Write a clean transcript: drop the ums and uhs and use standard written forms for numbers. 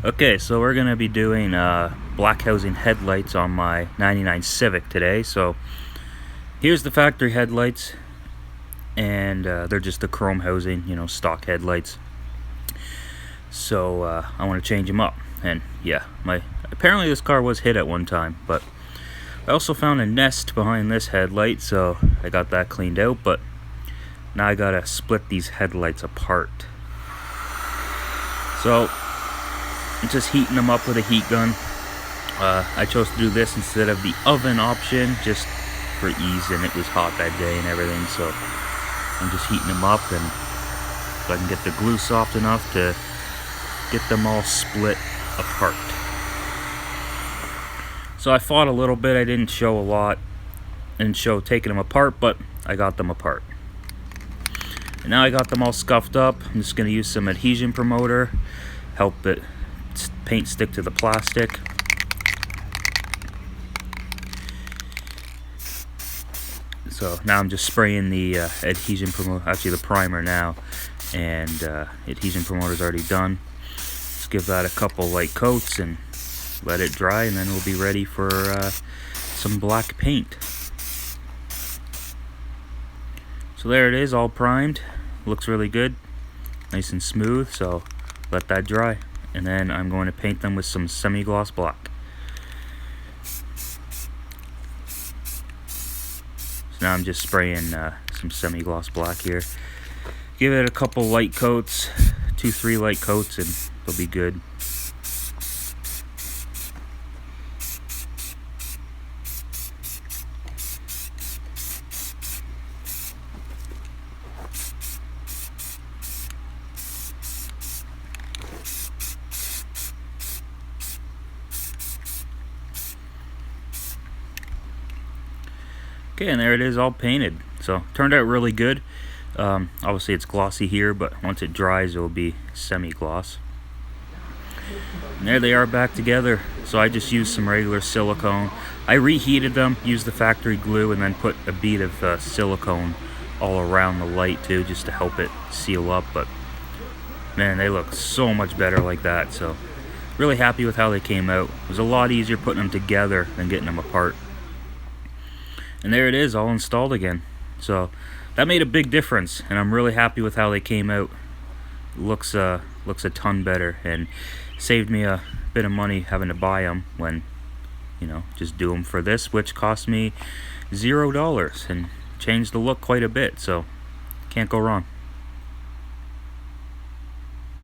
Okay, so we're gonna be doing black housing headlights on my 99 Civic today. So here's the factory headlights, and they're just the chrome housing, stock headlights. So I want to change them up, and yeah, apparently this car was hit at one time, but I also found a nest behind this headlight, so I got that cleaned out. But now I gotta split these headlights apart. So I'm just heating them up with a heat gun. I chose to do this instead of the oven option just for ease, and it was hot that day and everything, so I'm just heating them up and so I can get the glue soft enough to get them all split apart. So I fought a little bit. I didn't show a lot, didn't show taking them apart, but I got them apart. And now I got them all scuffed up. I'm just going to use some adhesion promoter, help it paint stick to the plastic. So now I'm just spraying the adhesion promoter, actually the primer now, and adhesion promoter's already done. Just give that a couple light coats and let it dry, and then we'll be ready for some black paint. So there it is, all primed. Looks really good, nice and smooth. So let that dry, and then I'm going to paint them with some semi-gloss black. So now I'm just spraying some semi-gloss black here. Give it a couple light coats, 2-3 light coats, and they'll be good. Okay, and there it is, all painted. So turned out really good. Obviously it's glossy here, but once it dries it will be semi-gloss. And there they are back together. So I just used some regular silicone. I reheated them, used the factory glue, and then put a bead of silicone all around the light too, just to help it seal up. But man, they look so much better like that. So really happy with how they came out. It was a lot easier putting them together than getting them apart. And there it is, all installed again. So that made a big difference, and I'm really happy with how they came out. Looks a ton better, and saved me a bit of money having to buy them when, just do them for this, which cost me $0 and changed the look quite a bit. So can't go wrong.